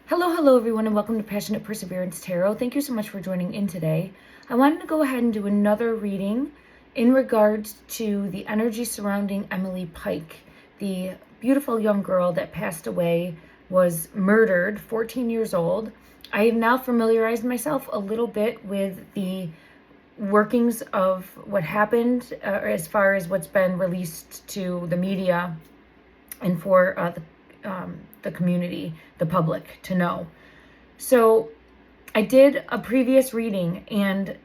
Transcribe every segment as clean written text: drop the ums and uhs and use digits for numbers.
Hello everyone, and welcome to Passionate Perseverance Tarot. Thank you so much for joining in today. I wanted to go ahead and do another reading in regards to the energy surrounding Emily Pike, the beautiful young girl that passed away, was murdered, 14 years old. I have now familiarized myself a little bit with the workings of what happened as far as what's been released to the media and for the community, the public, to know. So I did a previous reading, and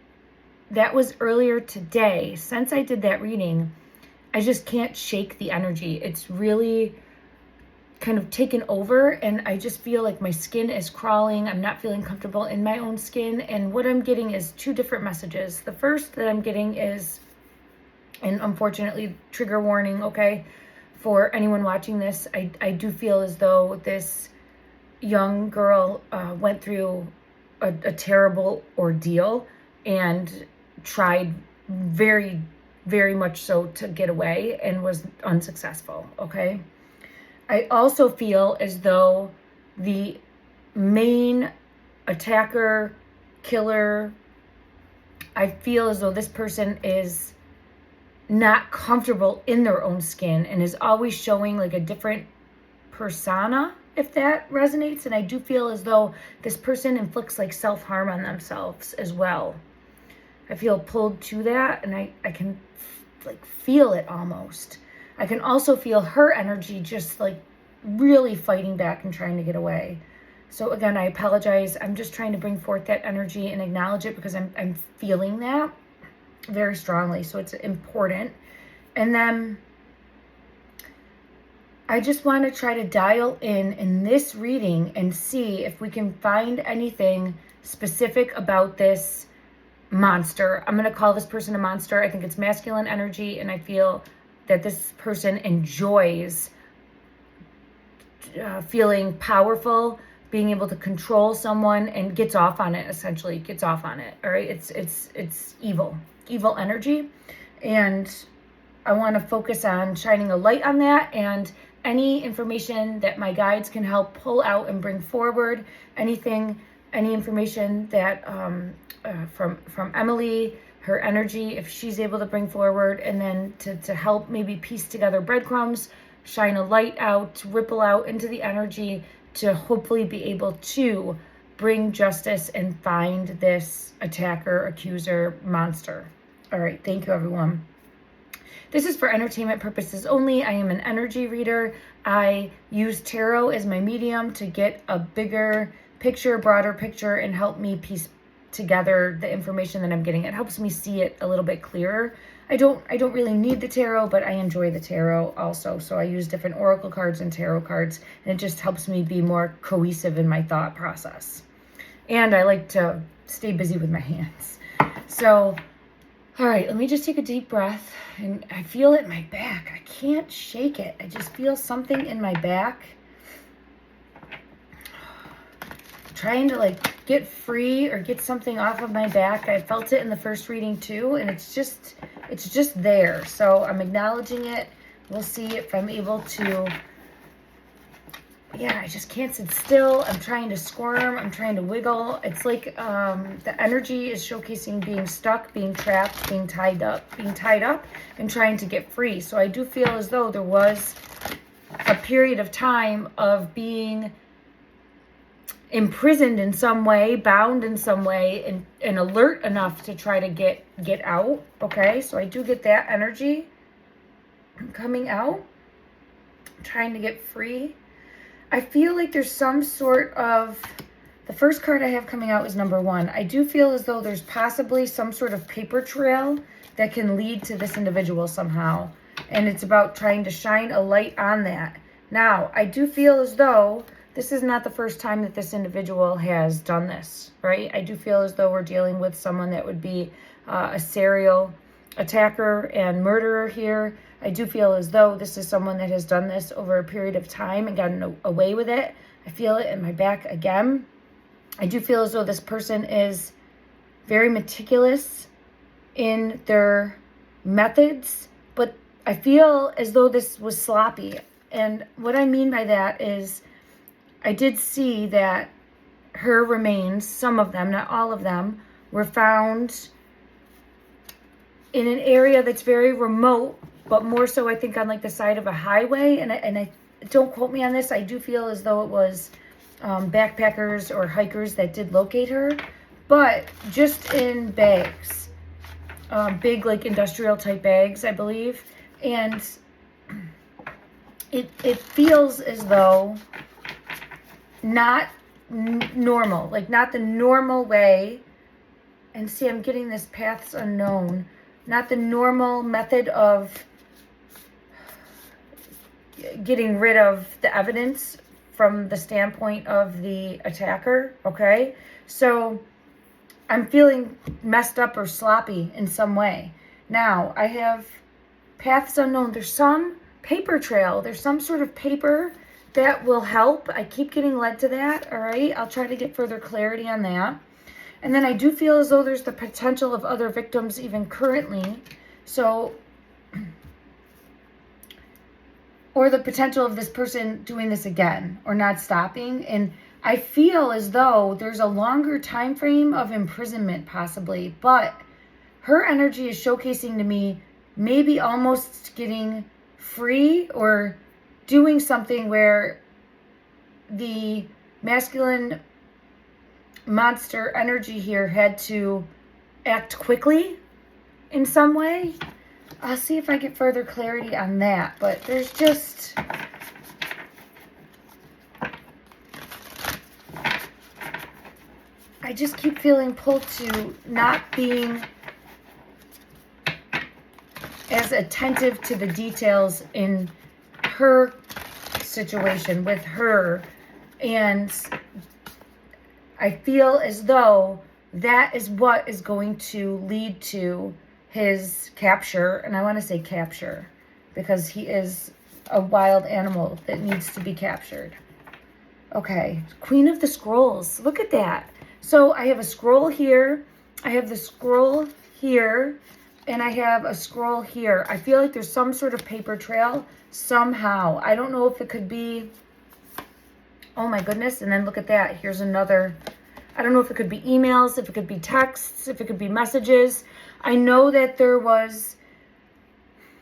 that was earlier today. Since I did that reading, I just can't shake the energy. It's really kind of taken over, and I just feel like my skin is crawling. I'm not feeling comfortable in my own skin, and what I'm getting is two different messages. The first that I'm getting is, and unfortunately, trigger warning, okay? For anyone watching this, I do feel as though this young girl went through a terrible ordeal and tried very, very much so to get away and was unsuccessful, okay? I also feel as though the main attacker, killer, I feel as though this person is not comfortable in their own skin and is always showing like a different persona, if that resonates. And I do feel as though this person inflicts like self-harm on themselves as well. I feel pulled to that, and I can like feel it almost. I can also feel her energy just like really fighting back and trying to get away. So again, I apologize. I'm just trying to bring forth that energy and acknowledge it because I'm feeling that very strongly, so it's important. And then I just want to try to dial in this reading and see if we can find anything specific about this monster. I'm going to call this person a monster. I think it's masculine energy, and I feel that this person enjoys feeling powerful, being able to control someone, and gets off on it. Essentially gets off on it. All right, it's evil energy, and I want to focus on shining a light on that, and any information that my guides can help pull out and bring forward, any information that from Emily, her energy, if she's able to bring forward, and then to help maybe piece together breadcrumbs, shine a light out, ripple out into the energy to hopefully be able to bring justice and find this attacker, accuser, monster. All right, thank you, everyone. This is for entertainment purposes only. I am an energy reader. I use tarot as my medium to get a bigger picture, broader picture, and help me piece together the information that I'm getting. It helps me see it a little bit clearer. I don't really need the tarot, but I enjoy the tarot also. So I use different oracle cards and tarot cards, and it just helps me be more cohesive in my thought process. And I like to stay busy with my hands. So, all right, let me just take a deep breath. And I feel it in my back. I can't shake it. I just feel something in my back. Trying to like get free or get something off of my back. I felt it in the first reading too, and it's just there. So I'm acknowledging it. We'll see if I'm able to. Yeah, I just can't sit still. I'm trying to squirm. I'm trying to wiggle. It's like the energy is showcasing being stuck, being trapped, being tied up, and trying to get free. So I do feel as though there was a period of time of being imprisoned in some way, bound in some way, and alert enough to try to get out. Okay, so I do get that energy coming out, trying to get free. I feel like there's some sort of, the first card I have coming out is number 1. I do feel as though there's possibly some sort of paper trail that can lead to this individual somehow. And it's about trying to shine a light on that. Now, I do feel as though this is not the first time that this individual has done this, right? I do feel as though we're dealing with someone that would be a serial attacker and murderer here. I do feel as though this is someone that has done this over a period of time and gotten away with it. I feel it in my back again. I do feel as though this person is very meticulous in their methods, but I feel as though this was sloppy. And what I mean by that is I did see that her remains, some of them, not all of them, were found in an area that's very remote, but more so I think on like the side of a highway. And I don't quote me on this. I do feel as though it was backpackers or hikers that did locate her, but just in bags, big like industrial type bags, I believe. And it feels as though not normal, like not the normal way. And see, I'm getting this paths unknown, not the normal method of getting rid of the evidence from the standpoint of the attacker, okay? So I'm feeling messed up or sloppy in some way. Now, I have paths unknown. There's some paper trail. There's some sort of paper that will help. I keep getting led to that, all right? I'll try to get further clarity on that. And then I do feel as though there's the potential of other victims even currently. So, or the potential of this person doing this again or not stopping. And I feel as though there's a longer time frame of imprisonment possibly, but her energy is showcasing to me maybe almost getting free or doing something where the masculine monster energy here had to act quickly in some way. I'll see if I get further clarity on that, but there's just I just keep feeling pulled to not being as attentive to the details in her situation with her, and I feel as though that is what is going to lead to his capture. And I want to say capture because he is a wild animal that needs to be captured. Okay, Queen of the Scrolls. Look at that. So I have a scroll here. I have the scroll here. And I have a scroll here. I feel like there's some sort of paper trail somehow. I don't know if it could be... Oh my goodness. And then look at that. Here's another... I don't know if it could be emails, if it could be texts, if it could be messages. I know that there was...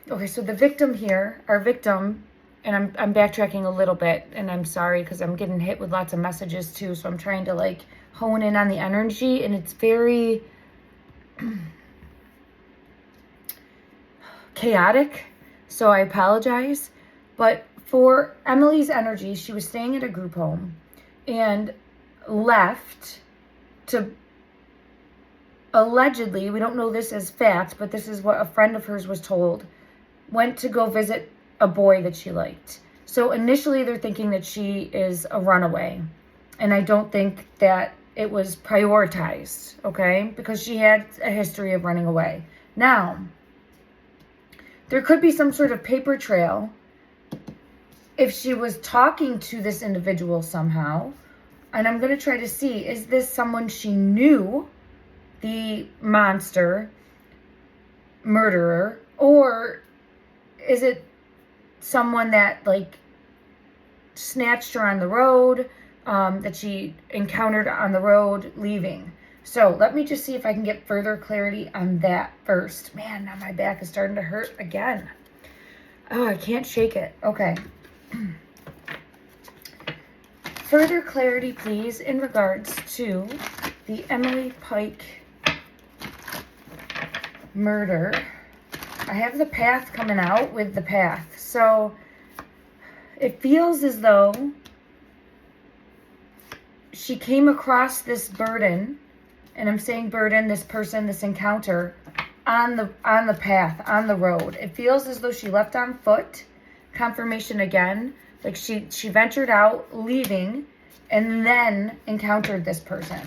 Okay, so the victim here, our victim, and I'm backtracking a little bit, and I'm sorry because I'm getting hit with lots of messages too, so I'm trying to like hone in on the energy, and it's very chaotic, so I apologize. But for Emily's energy, she was staying at a group home and left to allegedly, we don't know this as fact, but this is what a friend of hers was told, went to go visit a boy that she liked. So initially they're thinking that she is a runaway. And I don't think that it was prioritized, okay? Because she had a history of running away. Now, there could be some sort of paper trail if she was talking to this individual somehow. And I'm going to try to see, is this someone she knew, the monster murderer, or is it someone that like snatched her on the road, that she encountered on the road leaving? So let me just see if I can get further clarity on that first. Man, now my back is starting to hurt again. Oh, I can't shake it. Okay. Further clarity, please, in regards to the Emily Pike murder. I have the path coming out with the path. So it feels as though she came across this burden, and I'm saying burden, this person, this encounter, on the path, on the road. It feels as though she left on foot. Confirmation again. Like she ventured out, leaving, and then encountered this person.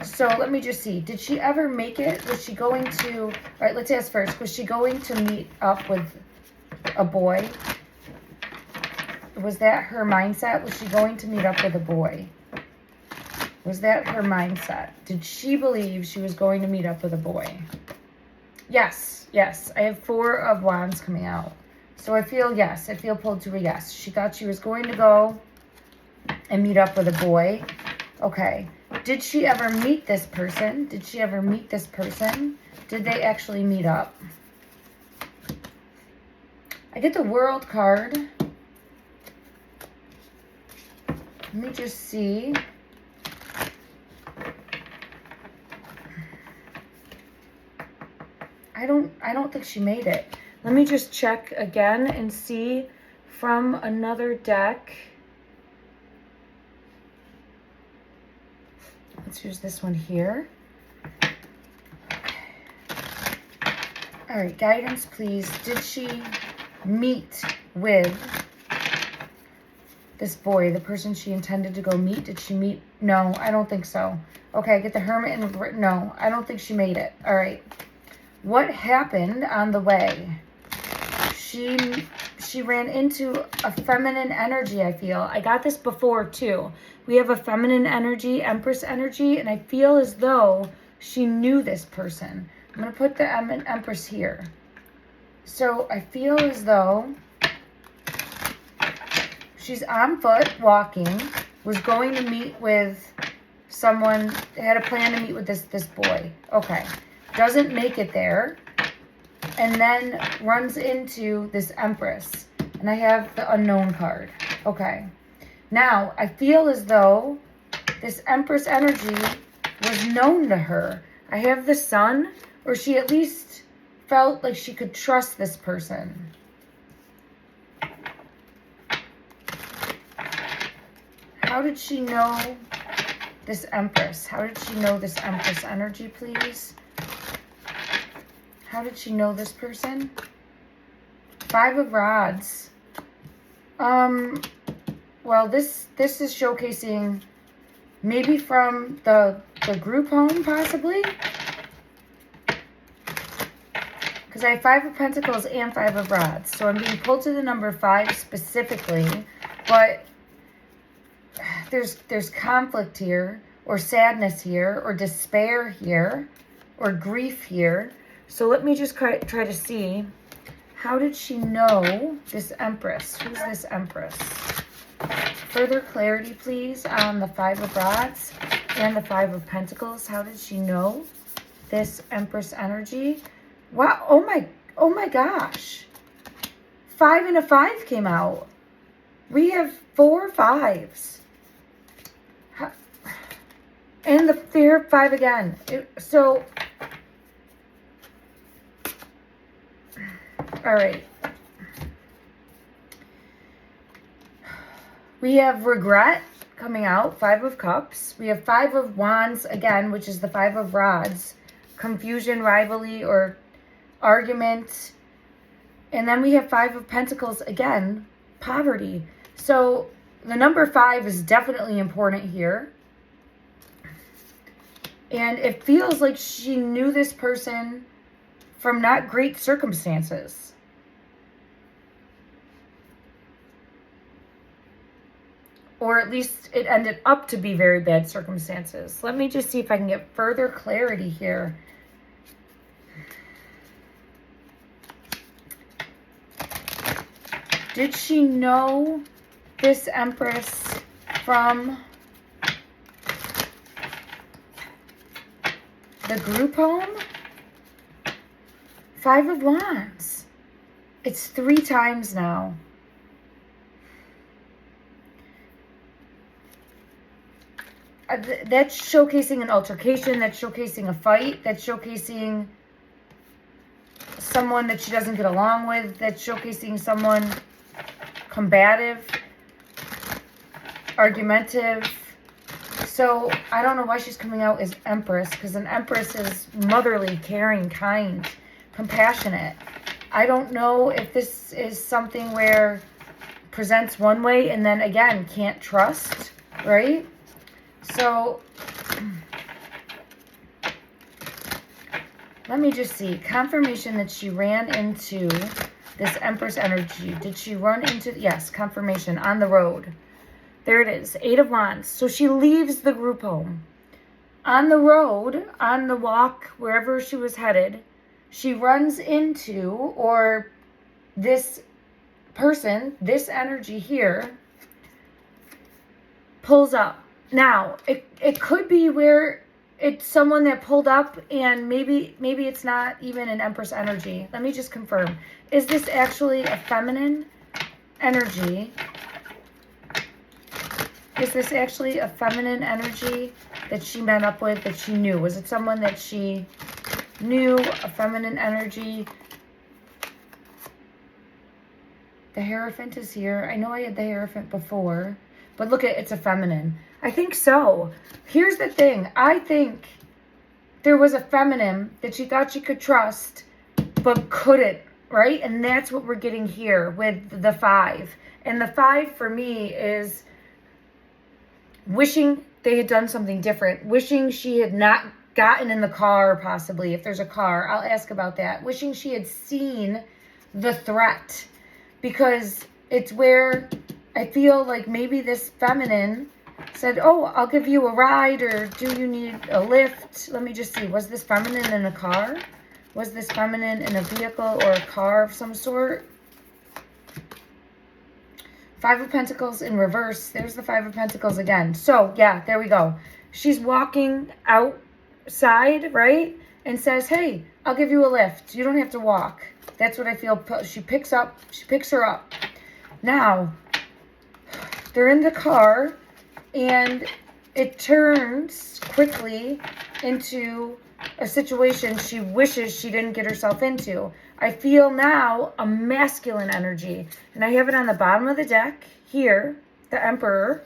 So let me just see. Did she ever make it? Was she going to... All right, let's ask first. Was she going to meet up with a boy? Was that her mindset? Was she going to meet up with a boy? Was that her mindset? Did she believe she was going to meet up with a boy? Yes, yes. I have 4 of Wands coming out. So I feel yes. I feel pulled to a yes. She thought she was going to go and meet up with a boy. Okay. Did she ever meet this person? Did she ever meet this person? Did they actually meet up? I get the World card. Let me just see. I don't think she made it. Let me just check again and see from another deck. Let's use this one here. Okay. All right, guidance, please. Did she meet with this boy, the person she intended to go meet? Did she meet? No, I don't think so. Okay, I get the Hermit and no, I don't think she made it. All right. What happened on the way? She ran into a feminine energy, I feel. I got this before, too. We have a feminine energy, Empress energy, and I feel as though she knew this person. I'm going to put the Empress here. So I feel as though she's on foot, walking, was going to meet with someone, had a plan to meet with this boy. Okay. Doesn't make it there, and then runs into this Empress. And I have the Unknown card. Okay. Now, I feel as though this Empress energy was known to her. I have the Sun, or she at least felt like she could trust this person. How did she know this Empress? How did she know this Empress energy, please? How did she know this person? 5 of Rods. Well, this is showcasing maybe from the group home, possibly. Because I have 5 of Pentacles and 5 of Rods. So I'm being pulled to the number 5 specifically. But there's conflict here, or sadness here, or despair here, or grief here. So let me just try to see, how did she know this Empress? Who's this Empress? Further clarity, please, on the 5 of Rods and the 5 of Pentacles. How did she know this Empress energy? Wow, oh my gosh. 5 and a 5 came out. We have 4 5s. And the fear 5 again. So... All right. We have regret coming out, 5 of Cups. We have 5 of Wands again, which is the 5 of Rods. Confusion, rivalry, or argument. And then we have 5 of Pentacles again, poverty. So the number 5 is definitely important here. And it feels like she knew this person from not great circumstances. Or at least it ended up to be very bad circumstances. Let me just see if I can get further clarity here. Did she know this Empress from the group home? 5 of Wands. It's 3 times now. That's showcasing an altercation. That's showcasing a fight. That's showcasing someone that she doesn't get along with. That's showcasing someone combative, argumentative. So I don't know why she's coming out as Empress, because an Empress is motherly, caring, kind, compassionate. I don't know if this is something where presents one way and then again can't trust, right? So let me just see. Confirmation that she ran into this Empress energy. Did she run into, yes, confirmation, on the road. There it is, 8 of Wands. So she leaves the group home. On the road, on the walk, wherever she was headed, she runs into, or this person, this energy here, pulls up. Now, it could be where it's someone that pulled up, and maybe it's not even an Empress energy. Let me just confirm. Is this actually a feminine energy? Is this actually a feminine energy that she met up with, that she knew? Was it someone that she knew, a feminine energy? The Hierophant is here. I know I had the Hierophant before, but look at, it's a feminine. I think so. Here's the thing. I think there was a feminine that she thought she could trust, but couldn't, right? And that's what we're getting here with the 5. And the 5 for me is wishing they had done something different. Wishing she had not gotten in the car, possibly, if there's a car. I'll ask about that. Wishing she had seen the threat. Because it's where I feel like maybe this feminine said, oh, I'll give you a ride, or do you need a lift? Let me just see. Was this feminine in a car? Was this feminine in a vehicle or a car of some sort? 5 of Pentacles in reverse. There's the 5 of Pentacles again. So, yeah, there we go. She's walking outside, right? And says, hey, I'll give you a lift. You don't have to walk. That's what I feel. She picks her up. Now, they're in the car, and it turns quickly into a situation she wishes she didn't get herself into. I feel now a masculine energy, and I have it on the bottom of the deck here, the Emperor,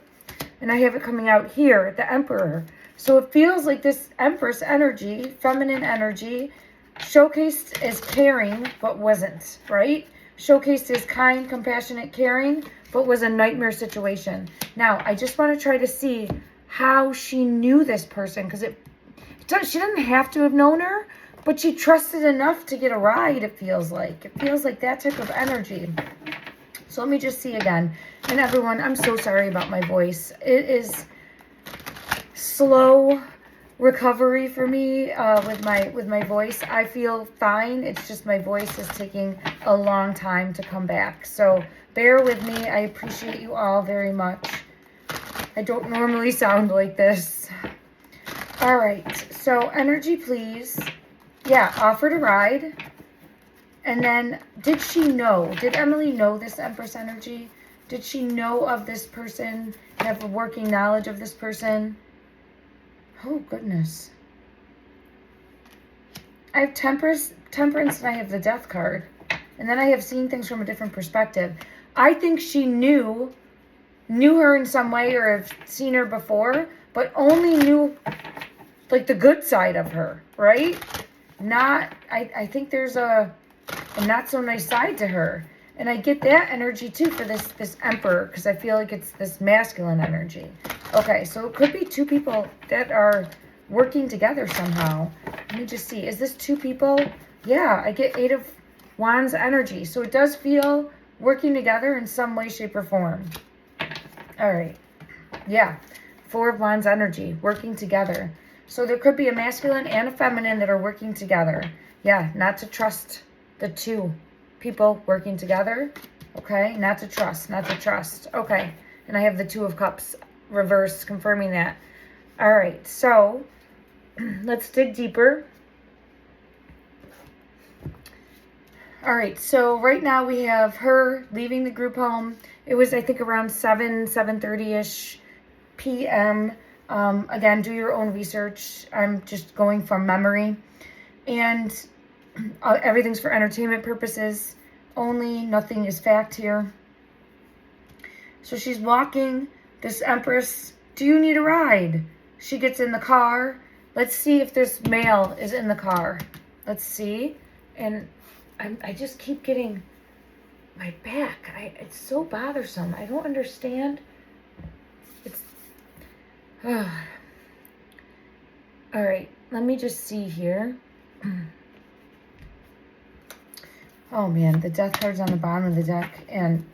and I have it coming out here, the Emperor. So it feels like this Empress energy, feminine energy, showcased as caring, but wasn't, right? Showcased as kind, compassionate, caring, but was a nightmare situation. Now, I just want to try to see how she knew this person, because she didn't have to have known her, but she trusted enough to get a ride, it feels like. It feels like that type of energy. So let me just see again. And everyone, I'm so sorry about my voice. It is slow recovery for me with my voice. I feel fine. It's just my voice is taking a long time to come back. So bear with me. I appreciate you all very much. I don't normally sound like this. All right. So energy, please. Yeah, offered a ride. And then did she know? Did Emily know this Empress energy? Did she know of this person? Have a working knowledge of this person? Oh, goodness. I have temperance, and I have the Death card. And then I have seeing things from a different perspective. I think she knew her in some way, or have seen her before, but only knew, like, the good side of her, right? I think there's a not so nice side to her. And I get that energy, too, for this Emperor, because I feel like it's this masculine energy. Okay, so it could be 2 people that are working together somehow. Let me just see. Is this 2 people? Yeah, I get 8 of Wands energy. So it does feel working together in some way, shape, or form. All right. Yeah, 4 of Wands energy, working together. So there could be a masculine and a feminine that are working together. Yeah, not to trust the 2 people working together. Okay, not to trust. Okay, and I have the 2 of Cups reverse, confirming that. All right, so let's dig deeper. All right, so right now we have her leaving the group home. It was, I think, around 7:30-ish p.m. Again, do your own research. I'm just going from memory. And everything's for entertainment purposes only. Nothing is fact here. So she's walking. This Empress, do you need a ride? She gets in the car. Let's see if this male is in the car. Let's see. And I just keep getting my back. It's so bothersome. I don't understand. It's... all right. Let me just see here. Oh, man. The Death card's on the bottom of the deck and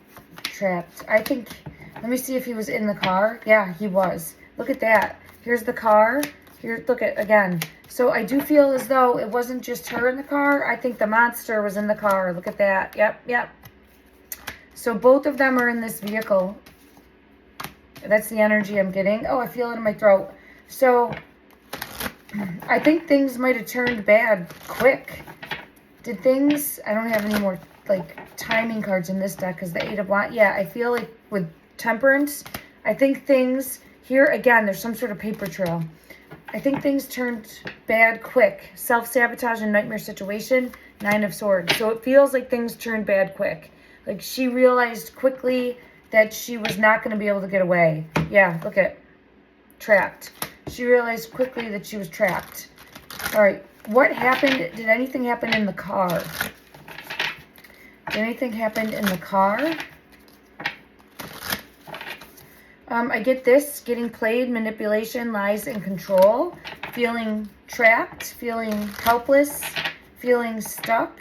trapped. I think... Let me see if he was in the car. Yeah, he was. Look at that. Here's the car. Here, look at, again. So I do feel as though it wasn't just her in the car. I think the monster was in the car. Look at that. Yep. So both of them are in this vehicle. That's the energy I'm getting. Oh, I feel it in my throat. So I think things might have turned bad quick. Did things... I don't have any more like timing cards in this deck because the 8 of Wands. Yeah, I feel like with Temperance, I think things... Here, again, there's some sort of paper trail. I think things turned bad quick. Self-sabotage and nightmare situation, 9 of Swords. So it feels like things turned bad quick. Like she realized quickly that she was not going to be able to get away. Yeah, look at... Trapped. She realized quickly that she was trapped. All right, what happened? Did anything happen in the car? Did anything happen in the car? I get this, getting played, manipulation, lies, and control. Feeling trapped, feeling helpless, feeling stuck.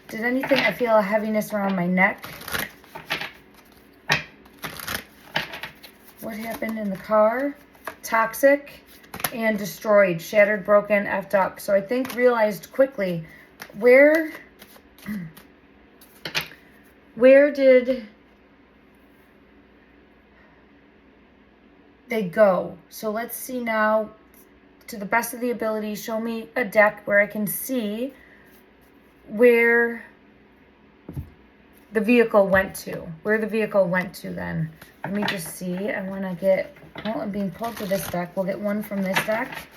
Did anything, I feel a heaviness around my neck. What happened in the car? Toxic and destroyed, shattered, broken, effed up. So I think realized quickly, where did they go? So let's see now, to the best of the ability, show me a deck where I can see where the vehicle went to. Where the vehicle went to then. Let me just see. I want to get... Well, I'm being pulled to this deck. We'll get one from this deck.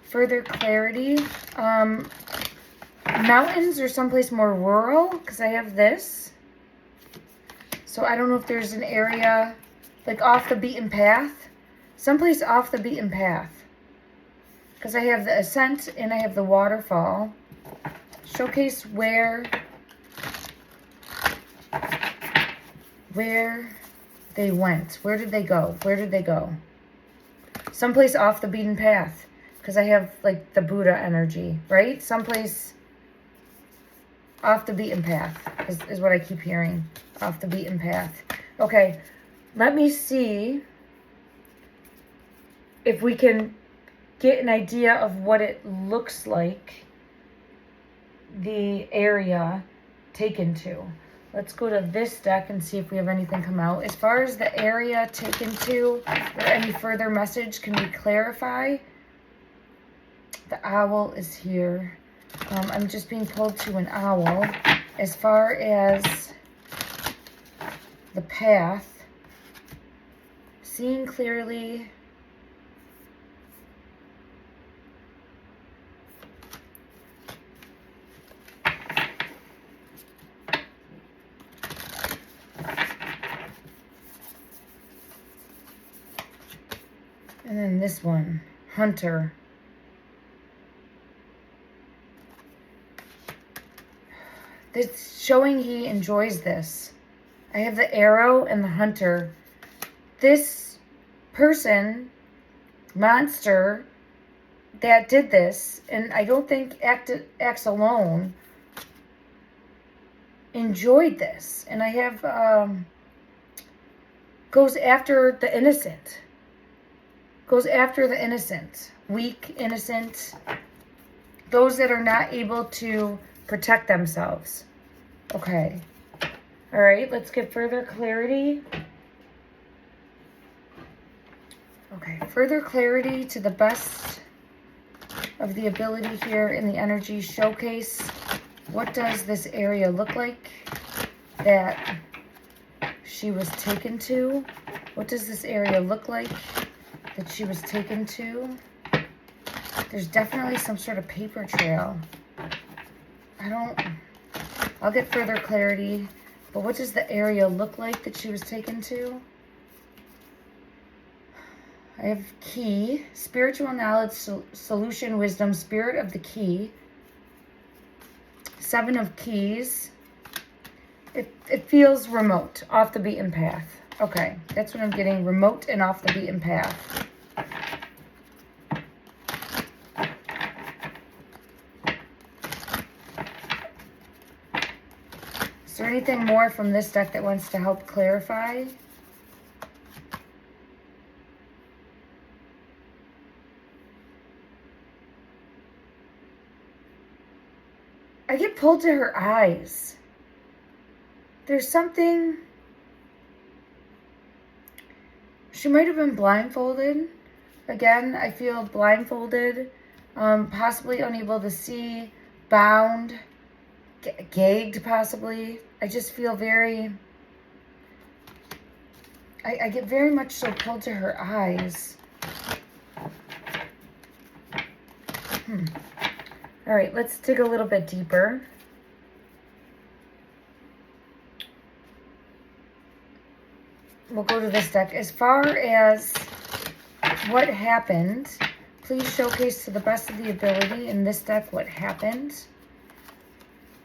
Further clarity. Mountains or someplace more rural, because I have this. So I don't know if there's an area like off the beaten path. Someplace off the beaten path. Because I have the ascent and I have the waterfall. Showcase where they went. Where did they go? Where did they go? Someplace off the beaten path. Because I have like the Buddha energy, right? Someplace off the beaten path is what I keep hearing. Off the beaten path. Okay, let me see if we can get an idea of what it looks like the area taken to. Let's go to this deck and see if we have anything come out. As far as the area taken to, or any further message, can we clarify? The owl is here. I'm just being pulled to an owl. As far as the path, seeing clearly. And then this one, Hunter. It's showing he enjoys this. I have the arrow and the hunter. This person, monster, that did this, and I don't think acts alone, enjoyed this. And I have, goes after the innocent. Goes after the innocent. Weak, innocent. Those that are not able to protect themselves. Okay. All right, let's get further clarity. Okay, further clarity to the best of the ability here in the energy showcase. What does this area look like that she was taken to? What does this area look like that she was taken to? There's definitely some sort of paper trail. I'll get further clarity, but what does the area look like that she was taken to? I have key, spiritual knowledge, solution, wisdom, spirit of the key. 7 of keys. It feels remote, off the beaten path. Okay, that's what I'm getting, remote and off the beaten path. Is there anything more from this deck that wants to help clarify? I get pulled to her eyes. There's something... She might have been blindfolded. Again, I feel blindfolded, possibly unable to see, bound, gagged possibly. I just feel very, I get very much so pulled to her eyes. All right, let's dig a little bit deeper. We'll go to this deck. As far as what happened, please showcase to the best of the ability in this deck what happened.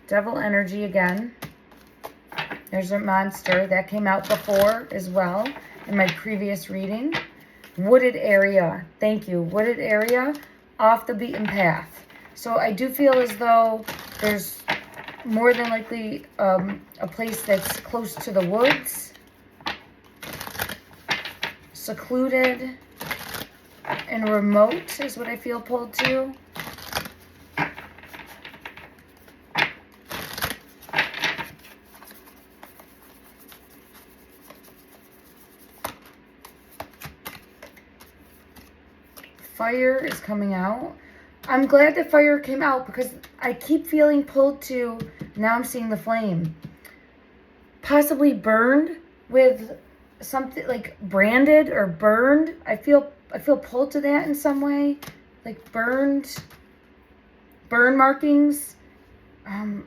Devil energy again. There's a monster that came out before as well in my previous reading. Wooded area. Thank you. Wooded area, off the beaten path. So I do feel as though there's more than likely a place that's close to the woods, secluded and remote is what I feel pulled to. Fire is coming out. I'm glad that fire came out because I keep feeling pulled to, now I'm seeing the flame. Possibly burned with something like branded or burned. I feel pulled to that in some way. Like burn markings. And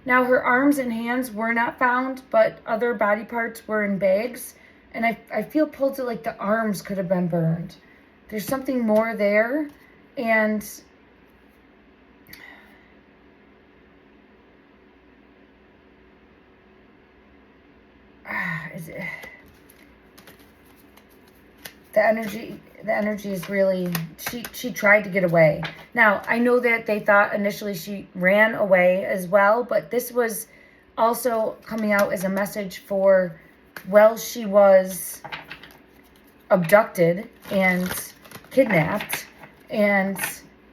now her arms and hands were not found, but other body parts were in bags. And I feel pulled to like the arms could have been burned. There's something more there. And the energy is really, she tried to get away. Now, I know that they thought initially she ran away as well, but this was also coming out as a message for, well, she was abducted and kidnapped and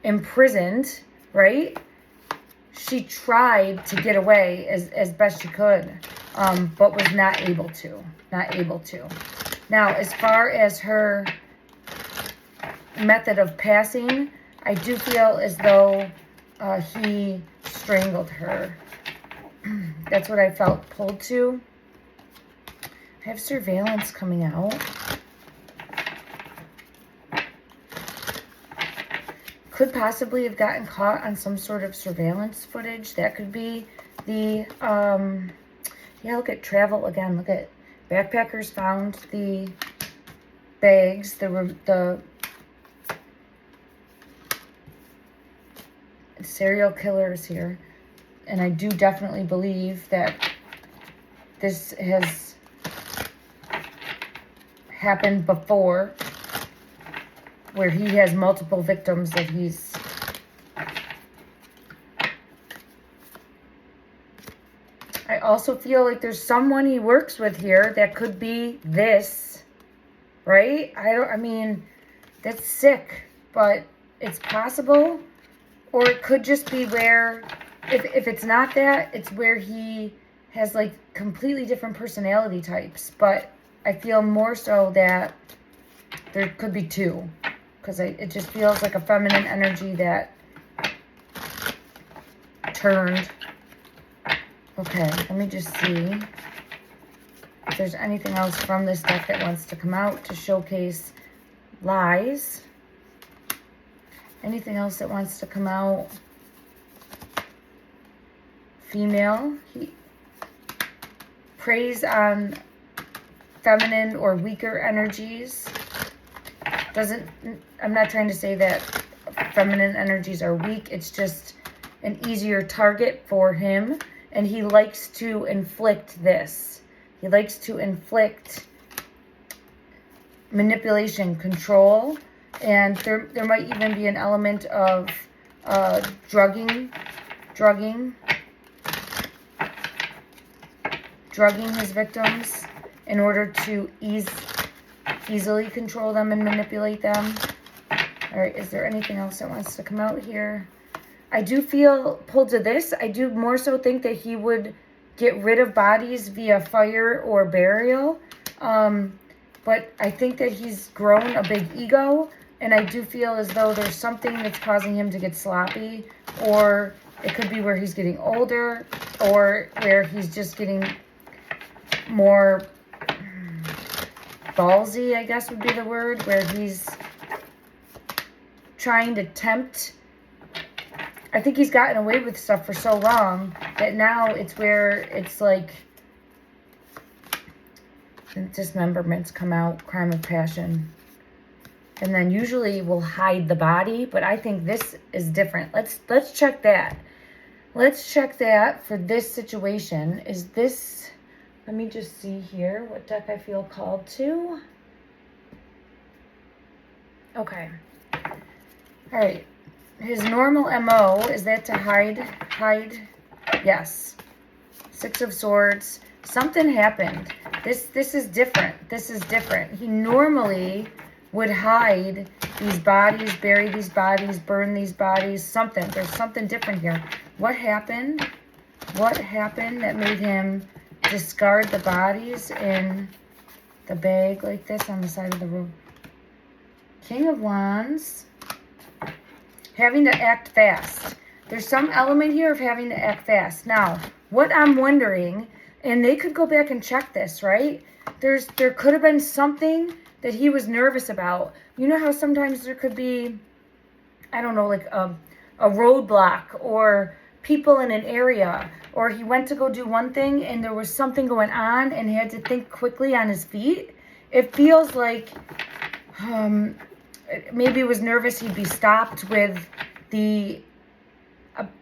imprisoned, right? She tried to get away as best she could, but was not able to. Now, as far as her method of passing, I do feel as though he strangled her. That's what I felt pulled to. I have surveillance coming out. Could possibly have gotten caught on some sort of surveillance footage. That could be the, yeah, look at travel again. Look at backpackers found the bags, the serial killers here. And I do definitely believe that this has happened before, where he has multiple victims that he's I also feel like there's someone he works with here that could be this, right? I mean, that's sick, but it's possible. Or it could just be where, if it's not that, it's where he has like completely different personality types. But I feel more so that there could be two. Because it just feels like a feminine energy that turned. Okay, let me just see if there's anything else from this deck that wants to come out to showcase lies. Anything else that wants to come out? Female. He preys on feminine or weaker energies. I'm not trying to say that feminine energies are weak. It's just an easier target for him. And he likes to inflict this. He likes to inflict manipulation, control. And there might even be an element of drugging his victims in order to easily control them and manipulate them. All right, is there anything else that wants to come out here? I do feel pulled to this. I do more so think that he would get rid of bodies via fire or burial. but I think that he's grown a big ego, and I do feel as though there's something that's causing him to get sloppy, or it could be where he's getting older, or where he's just getting more ballsy, I guess would be the word, where he's trying to tempt. I think he's gotten away with stuff for so long that now it's where it's like dismemberments come out, crime of passion. And then usually we'll hide the body, but I think this is different. Let's check that. Let's check that for this situation. Is this, let me just see here what deck I feel called to. Okay. All right. His normal MO, is that to hide? Yes. Six of Swords. Something happened. This is different. This is different. He normally would hide these bodies, bury these bodies, burn these bodies, something. There's something different here. What happened? What happened that made him discard the bodies in the bag like this on the side of the room? King of Wands. Having to act fast. There's some element here of having to act fast. Now, what I'm wondering, and they could go back and check this, right? There could have been something that he was nervous about. You know how sometimes there could be, I don't know, like a roadblock or people in an area, or he went to go do one thing and there was something going on and he had to think quickly on his feet. It feels like maybe he was nervous he'd be stopped with the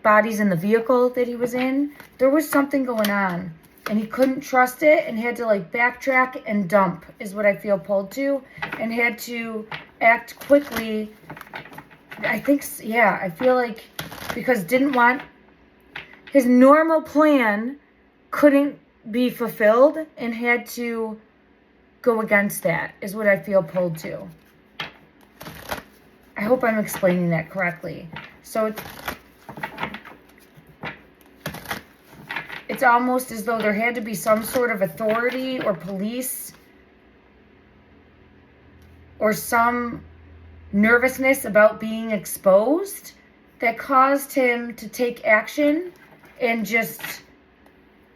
bodies in the vehicle that he was in. There was something going on and he couldn't trust it and had to like backtrack and dump is what I feel pulled to, and had to act quickly. I think, yeah, I feel like because didn't want his normal plan couldn't be fulfilled and had to go against that is what I feel pulled to. I hope I'm explaining that correctly. So it's almost as though there had to be some sort of authority or police or some nervousness about being exposed that caused him to take action and just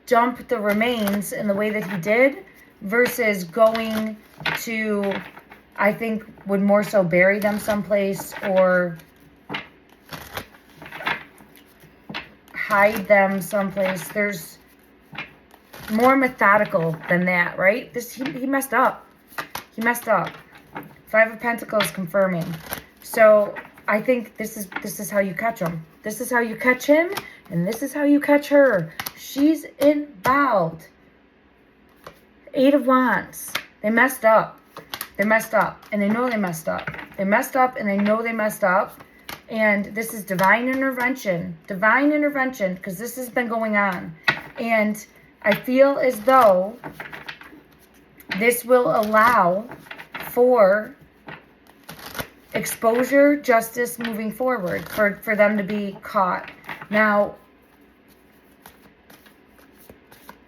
dump the remains in the way that he did versus going to, I think, would more so bury them someplace or hide them someplace. There's more methodical than that, right? He messed up. He messed up. Five of Pentacles confirming. So I think this is how you catch him. This is how you catch him, and this is how you catch her. She's involved. Eight of Wands. They messed up. They messed up, and they know they messed up. They messed up, and they know they messed up. And this is divine intervention. Divine intervention, because this has been going on. And I feel as though this will allow for exposure, justice moving forward, for them to be caught. Now,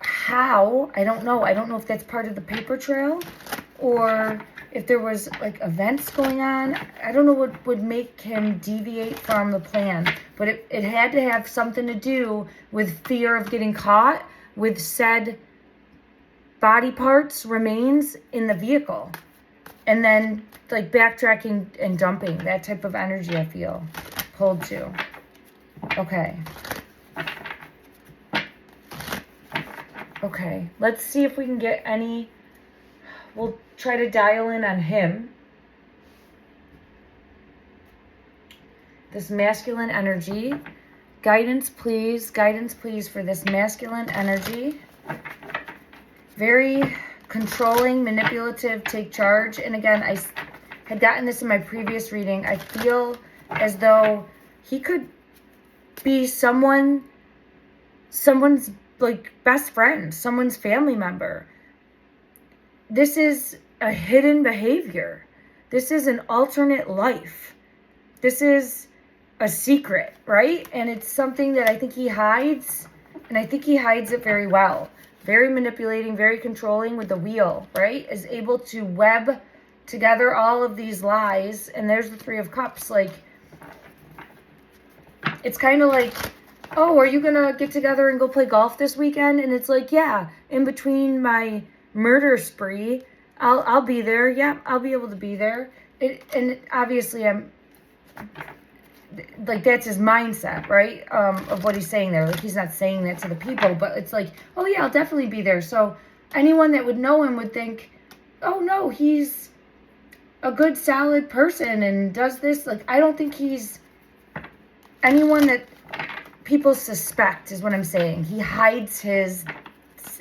how? I don't know. I don't know if that's part of the paper trail or if there was like events going on. I don't know what would make him deviate from the plan, but it had to have something to do with fear of getting caught with said body parts, remains in the vehicle, and then like backtracking and dumping. That type of energy I feel pulled to. Okay. Okay, let's see if we can get any. We'll try to dial in on him. This masculine energy. Guidance, please. Guidance, please, for this masculine energy. Very controlling, manipulative, take charge. And again, I had gotten this in my previous reading. I feel as though he could be someone's like best friend, someone's family member. This is a hidden behavior. This is an alternate life. This is a secret, right? And it's something that I think he hides, and I think he hides it very well. very manipulating, very controlling with the wheel, right? Is able to web together all of these lies. And there's the Three of Cups. Like, it's kind of like, oh, are you going to get together and go play golf this weekend? And it's like, yeah, in between my murder spree, I'll be there. Yeah, I'll be able to be there. And obviously I'm, like, that's his mindset, right? Of what he's saying there. Like, he's not saying that to the people, but it's like, oh yeah, I'll definitely be there. So anyone that would know him would think, oh no, he's a good, solid person and does this. Like, I don't think he's anyone that people suspect, is what I'm saying. He hides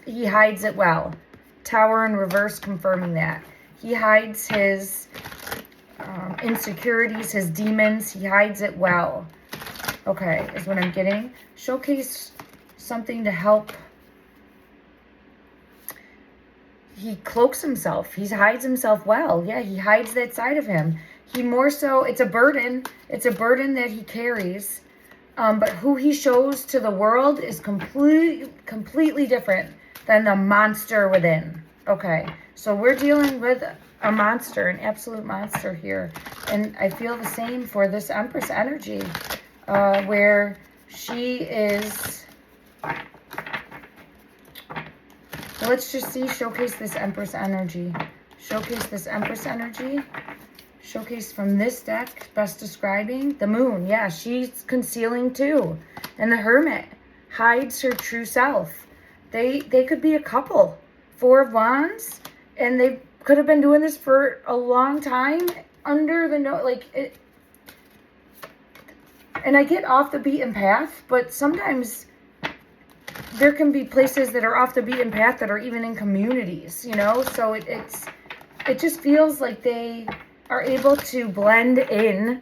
it well. Tower in reverse confirming that. He hides his insecurities, his demons. He hides it well. Okay, is what I'm getting. Showcase something to help. He cloaks himself. He hides himself well. Yeah, he hides that side of him. He more so, it's a burden. It's a burden that he carries. But who he shows to the world is completely different than the monster within. Okay, so we're dealing with a monster, an absolute monster here. And I feel the same for this Empress energy, where she is... So let's just see, showcase this Empress energy. Showcase this Empress energy. Showcase from this deck, best describing the Moon. Yeah, she's concealing too. And the Hermit hides her true self. They could be a couple. Four of Wands, and they could have been doing this for a long time under the note, like it. And I get off the beaten path, but sometimes there can be places that are off the beaten path that are even in communities, you know? So it just feels like they are able to blend in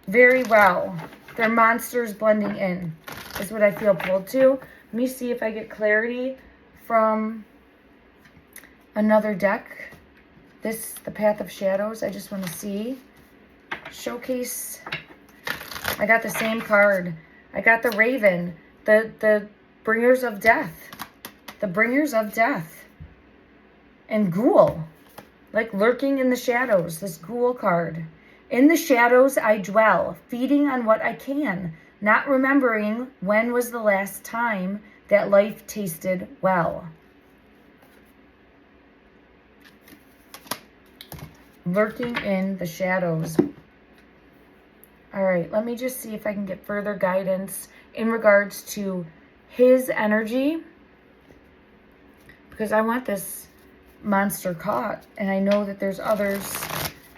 very well. They're monsters blending in is what I feel pulled to. Let me see if I get clarity from another deck. The Path of Shadows. I just want to see. Showcase. I got the same card. I got the Raven. The Bringers of Death. The Bringers of Death. And Ghoul. Like lurking in the shadows. This Ghoul card. In the shadows I dwell, feeding on what I can, not remembering when was the last time that life tasted well. Lurking in the shadows. All right, let me just see if I can get further guidance in regards to his energy, because I want this monster caught, and I know that there's others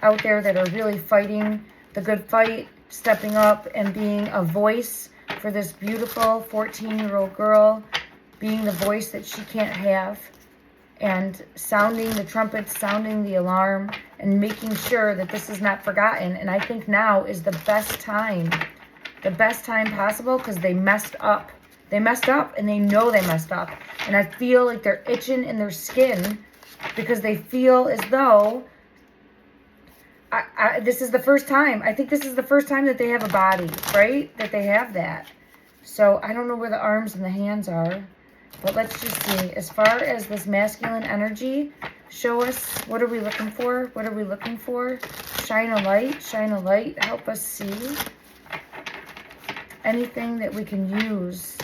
out there that are really fighting the good fight, stepping up and being a voice for this beautiful 14-year-old girl, being the voice that she can't have, and sounding the trumpets, sounding the alarm, and making sure that this is not forgotten. And I think now is the best time possible, because they messed up. They messed up, and they know they messed up. And I feel like they're itching in their skin because they feel as though this is the first time. I think this is the first time that they have a body, right? That they have that. So I don't know where the arms and the hands are. But let's just see. As far as this masculine energy, show us, what are we looking for? What are we looking for? Shine a light. Shine a light. Help us see. Anything that we can use.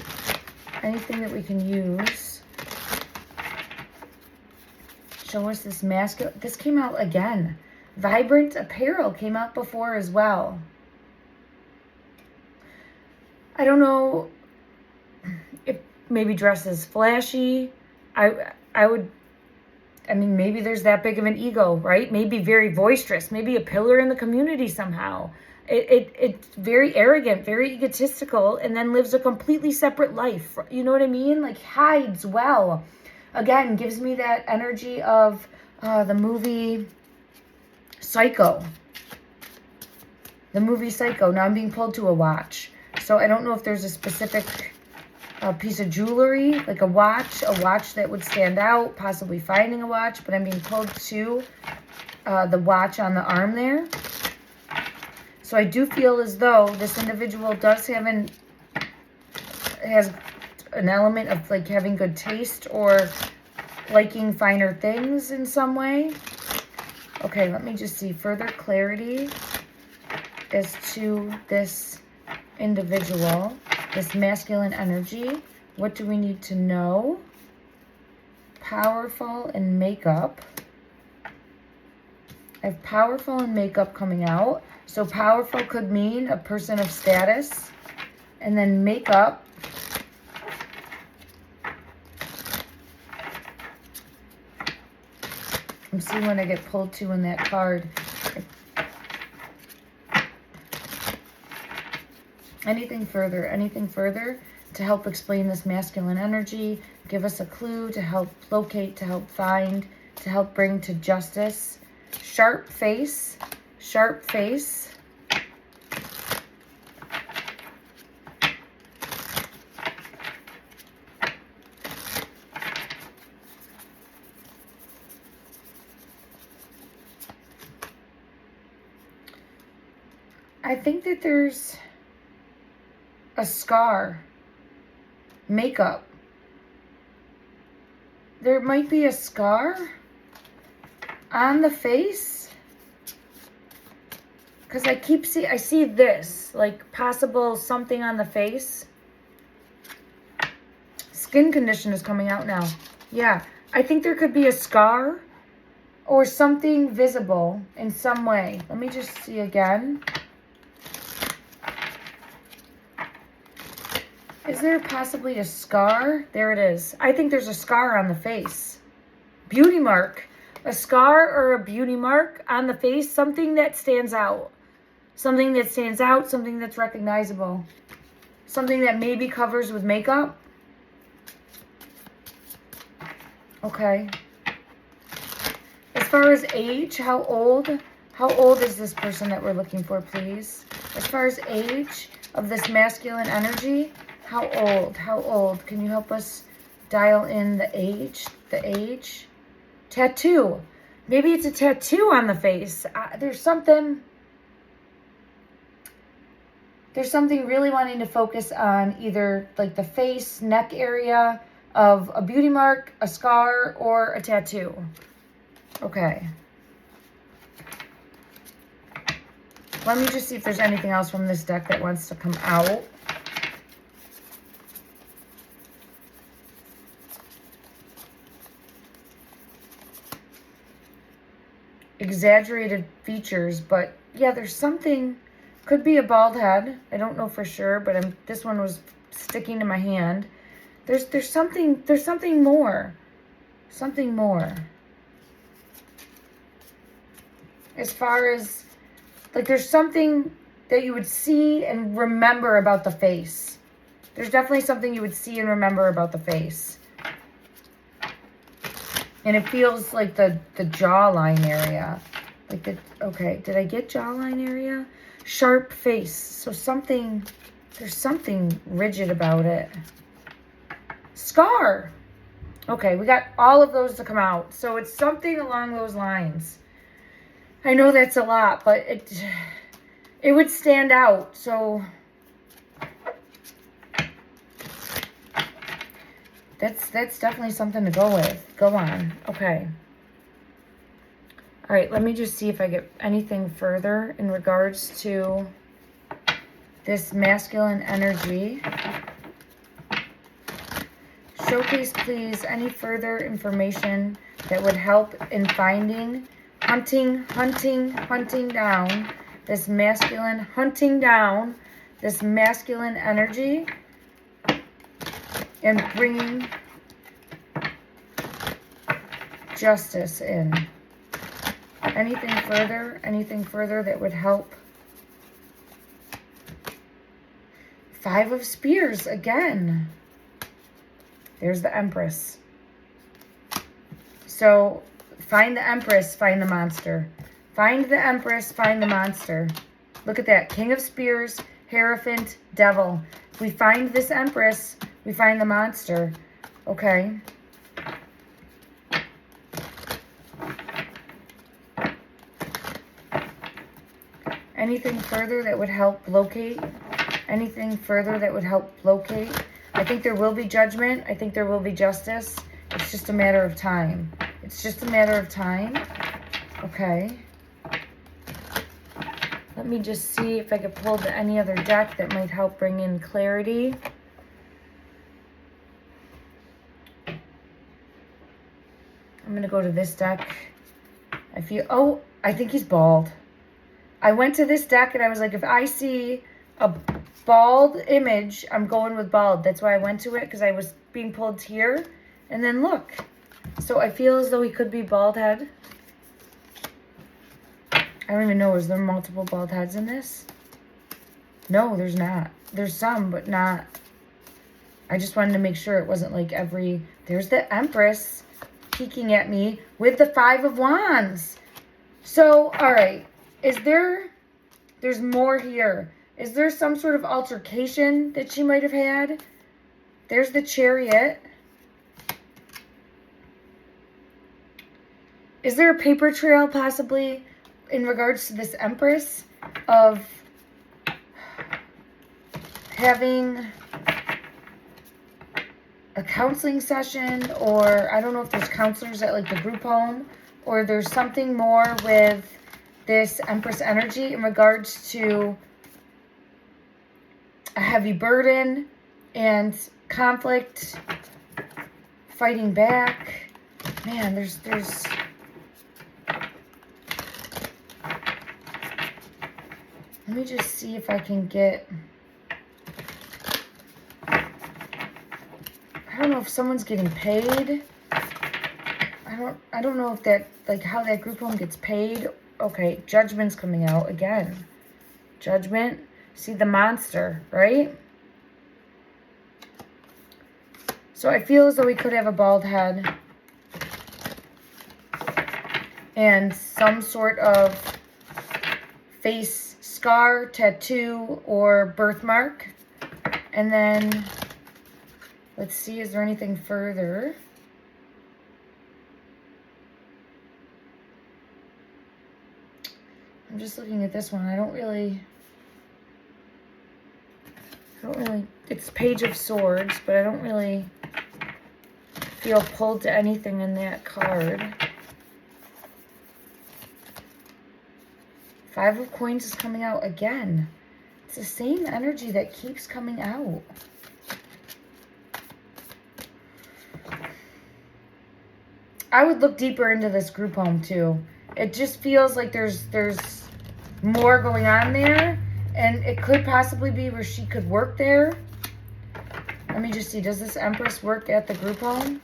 Anything that we can use. Show us this masculine. This came out again. Vibrant apparel came out before as well. I don't know if maybe dresses flashy. I mean, maybe there's that big of an ego, right? Maybe very boisterous, maybe a pillar in the community somehow. It's very arrogant, very egotistical, and then lives a completely separate life. You know what I mean? Like, hides well. Again, gives me that energy of the movie Psycho. The movie Psycho. Now I'm being pulled to a watch. So I don't know if there's a specific piece of jewelry, like a watch that would stand out, possibly finding a watch, but I'm being pulled to the watch on the arm there. So I do feel as though this individual does have has an element of like having good taste or liking finer things in some way. Okay, let me just see further clarity as to this individual, this masculine energy. What do we need to know? Powerful and makeup. I have powerful and makeup coming out. So powerful could mean a person of status. And then makeup. I'm seeing when I get pulled to in that card. Anything further to help explain this masculine energy, give us a clue to help locate, to help find, to help bring to justice. Sharp face, sharp face. I think that there's a scar. Makeup. There might be a scar on the face. Because I see this, like possible something on the face. Skin condition is coming out now. Yeah, I think there could be a scar or something visible in some way. Let me just see again. Is there possibly a scar? There it is. I think there's a scar on the face. Beauty mark. A scar or a beauty mark on the face. Something that stands out. Something that stands out. Something that's recognizable. Something that maybe covers with makeup. Okay. As far as age, how old is this person that we're looking for, please? As far as age of this masculine energy, how old? Can you help us dial in the age? Tattoo. Maybe it's a tattoo on the face. There's something really wanting to focus on either like the face, neck area of a beauty mark, a scar, or a tattoo. Okay. Let me just see if there's anything else from this deck that wants to come out. Exaggerated features, but yeah, there's something. Could be a bald head. I don't know for sure, but this one was sticking to my hand. There's something more. Something more. As far as like there's something that you would see and remember about the face. There's definitely something you would see and remember about the face. And it feels like the jawline area. Like okay, did I get jawline area? Sharp face. So there's something rigid about it. Scar. Okay, we got all of those to come out. So it's something along those lines. I know that's a lot, but it would stand out. So that's definitely something to go with. Go on. Okay. All right, let me just see if I get anything further in regards to this masculine energy. Showcase, please, any further information that would help in finding, hunting down this masculine, energy and bringing justice in. Anything further that would help. 5 of Spears again. There's the Empress. So find the Empress, find the monster. Find the Empress, find the monster. Look at that. King of Spears, Hierophant, Devil. If we find this Empress, we find the monster. Okay. Anything further that would help locate? Anything further that would help locate I think there will be judgment. I think there will be justice. It's just a matter of time. It's just a matter of time. Okay. Let me just see if I could pull any other deck that might help bring in clarity. I'm going to go to this deck. I think he's bald. I went to this deck and I was like, if I see a bald image, I'm going with bald. That's why I went to it, because I was being pulled here. And then look. So I feel as though he could be bald head. I don't even know. Is there multiple bald heads in this? No, there's not. There's some, but not. I just wanted to make sure it wasn't like every... There's the Empress peeking at me with the Five of Wands. So, all right. There's more here. Is there some sort of altercation that she might have had? There's the Chariot. Is there a paper trail possibly in regards to this Empress of having a counseling session, or I don't know if there's counselors at like the group home, or there's something more with this Empress energy in regards to a heavy burden and conflict, fighting back. Man, there's let me just see if I can get... I don't know if someone's getting paid. I don't know if that, like, how that group home gets paid. Okay, Judgment's coming out again. Judgment. See the monster, right? So I feel as though we could have a bald head and some sort of face scar, tattoo, or birthmark. And then let's see, is there anything further? I'm just looking at this one. I don't really, it's Page of Swords, but I don't really feel pulled to anything in that card. Five of Coins is coming out again. It's the same energy that keeps coming out. I would look deeper into this group home too. It just feels like there's more going on there, and it could possibly be where she could work there. Let me just see. Does this Empress work at the group home?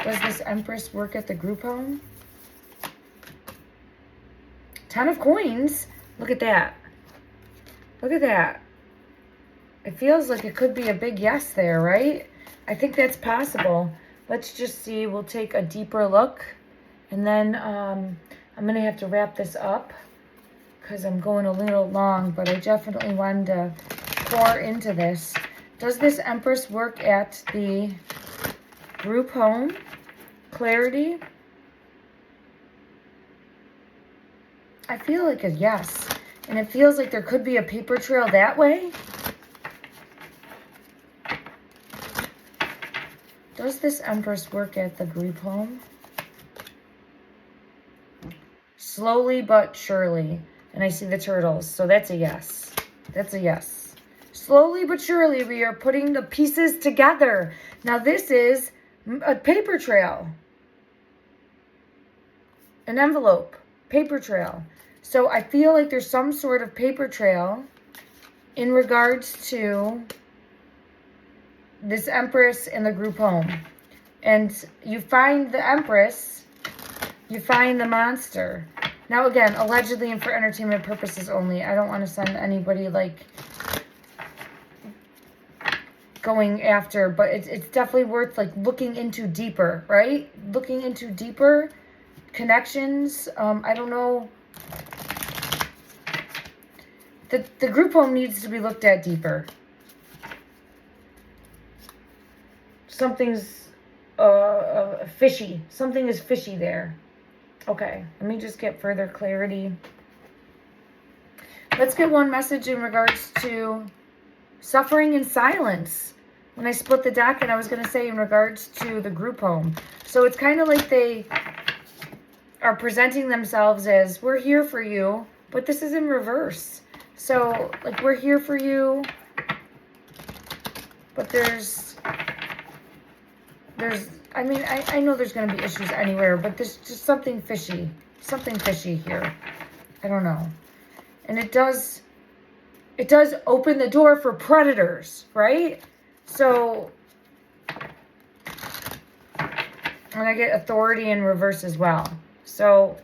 Does this Empress work at the group home? 10 of Coins. Look at that. Look at that. It feels like it could be a big yes there, right? I think that's possible. Let's just see. We'll take a deeper look. And then I'm going to have to wrap this up because I'm going a little long, but I definitely wanted to pour into this. Does this Empress work at the group home? Clarity. I feel like a yes. And it feels like there could be a paper trail that way. Does this Empress work at the group home? Slowly but surely. And I see the turtles. So that's a yes. That's a yes. Slowly but surely we are putting the pieces together. Now this is a paper trail. An envelope. Paper trail. So I feel like there's some sort of paper trail in regards to this Empress in the group home. And you find the Empress, you find the monster. Now again, allegedly and for entertainment purposes only. I don't want to send anybody like going after, but it's definitely worth like looking into deeper, right? Looking into deeper connections. I don't know. The group home needs to be looked at deeper. Something's fishy. Something is fishy there. Okay, let me just get further clarity. Let's get one message in regards to suffering in silence. when I split the deck, and I was going to say in regards to the group home. So it's kind of like they are presenting themselves as, we're here for you, but this is in reverse. So, like, we're here for you, but there's, I mean, I know there's going to be issues anywhere, but there's just something fishy here. I don't know. And it does open the door for predators, right? So, and I get authority in reverse as well. So,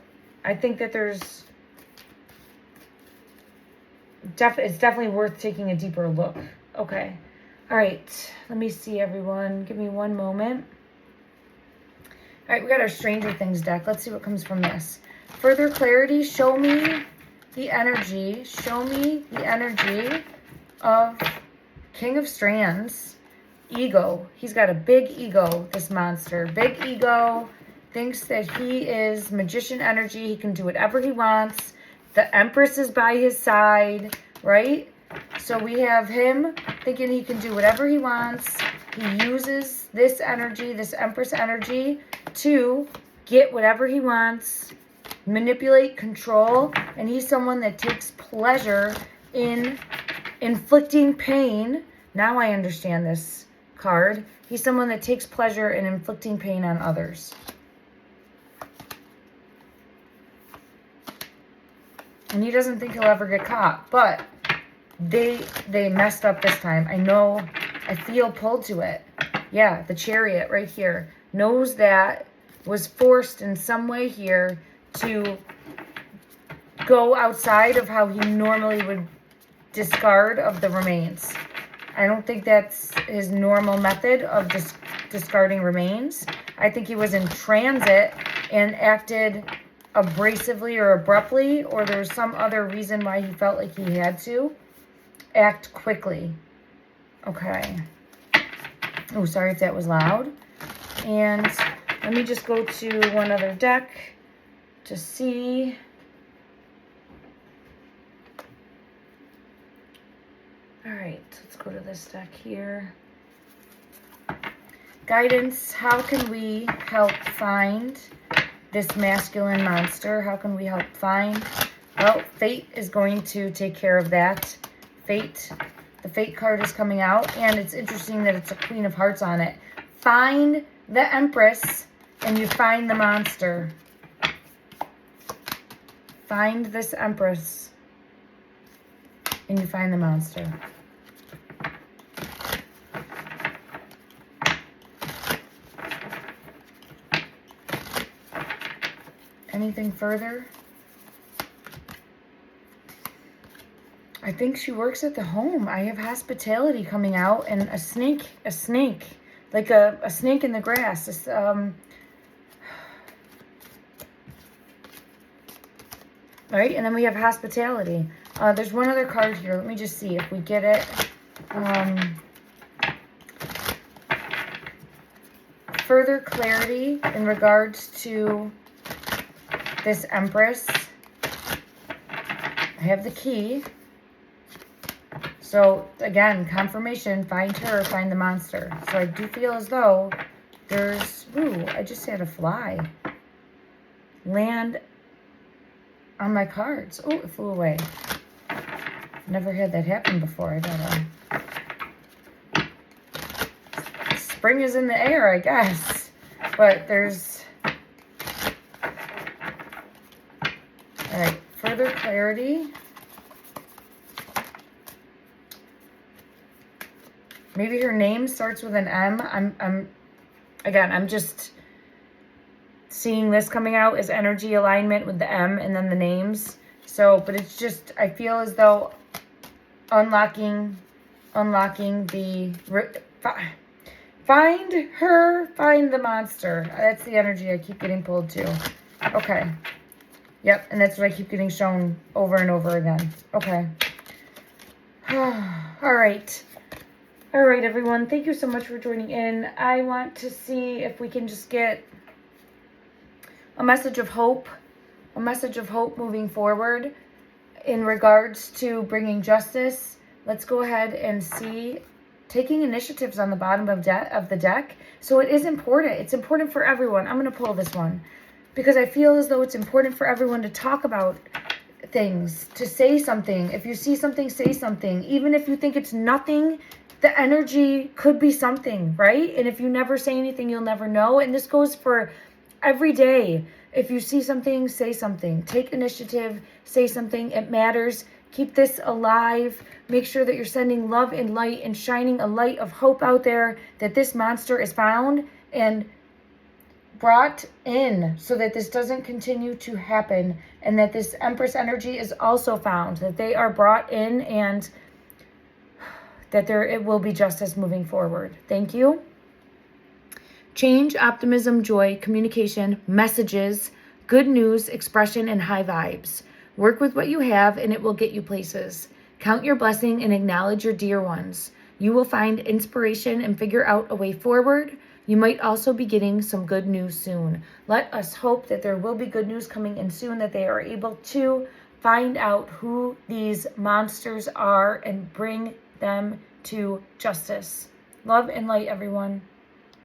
I think that there's, it's definitely worth taking a deeper look. Okay. All right. Let me see, everyone. Give me one moment. All right, we got our Stranger Things deck. Let's see what comes from this. Further clarity. Show me the energy. Show me the energy of King of Strands. Ego. He's got a big ego, this monster. Big ego. Thinks that he is magician energy. He can do whatever he wants. The Empress is by his side, right? So we have him thinking he can do whatever he wants. He uses this energy, this Empress energy, to get whatever he wants, manipulate, control, and he's someone that takes pleasure in inflicting pain. Now I understand this card. He's someone that takes pleasure in inflicting pain on others. And he doesn't think he'll ever get caught, but they messed up this time. I know, I feel pulled to it. Yeah, the Chariot right here knows that was forced in some way here to go outside of how he normally would discard of the remains. I don't think that's his normal method of discarding remains. I think he was in transit and acted abrasively or abruptly, or there's some other reason why he felt like he had to act quickly. Okay. Oh, sorry if that was loud. And let me just go to one other deck to see. All right, let's go to this deck here. Guidance. How can we help find this masculine monster? How can we help find? Well, fate is going to take care of that. Fate. The Fate card is coming out, and it's interesting that it's a Queen of Hearts on it. Find the Empress, and you find the monster. Find this Empress, and you find the monster. Anything further? I think she works at the home. I have hospitality coming out and a snake, like a snake in the grass. This, all right, and then we have hospitality. There's one other card here. Let me just see if we get it. Further clarity in regards to this Empress. I have the key. So, again, confirmation, find her, find the monster. So I do feel as though there's, ooh, I just had a fly land on my cards. Oh, it flew away. Never had that happen before. I gotta, spring is in the air, I guess. But there's, all right, further clarity. Maybe her name starts with an M. I'm just seeing this coming out as energy alignment with the M and then the names. So, but it's just, I feel as though unlocking the, find her, find the monster. That's the energy I keep getting pulled to. Okay. Yep, and that's what I keep getting shown over and over again. Okay. All right. All right, everyone. Thank you so much for joining in. I want to see if we can just get a message of hope moving forward in regards to bringing justice. Let's go ahead and see taking initiatives on the bottom of the deck. So it is important. It's important for everyone. I'm going to pull this one because I feel as though it's important for everyone to talk about things, to say something. If you see something, say something. Even if you think it's nothing, the energy could be something, right? And if you never say anything, you'll never know. And this goes for every day. If you see something, say something. Take initiative, say something. It matters. Keep this alive. Make sure that you're sending love and light and shining a light of hope out there, that this monster is found and brought in so that this doesn't continue to happen, and that this Empress energy is also found, that they are brought in, and that it will be justice moving forward. Thank you. Change, optimism, joy, communication, messages, good news, expression, and high vibes. Work with what you have and it will get you places. Count your blessing and acknowledge your dear ones. You will find inspiration and figure out a way forward. You might also be getting some good news soon. Let us hope that there will be good news coming in soon, that they are able to find out who these monsters are and bring them to justice. Love and light, everyone.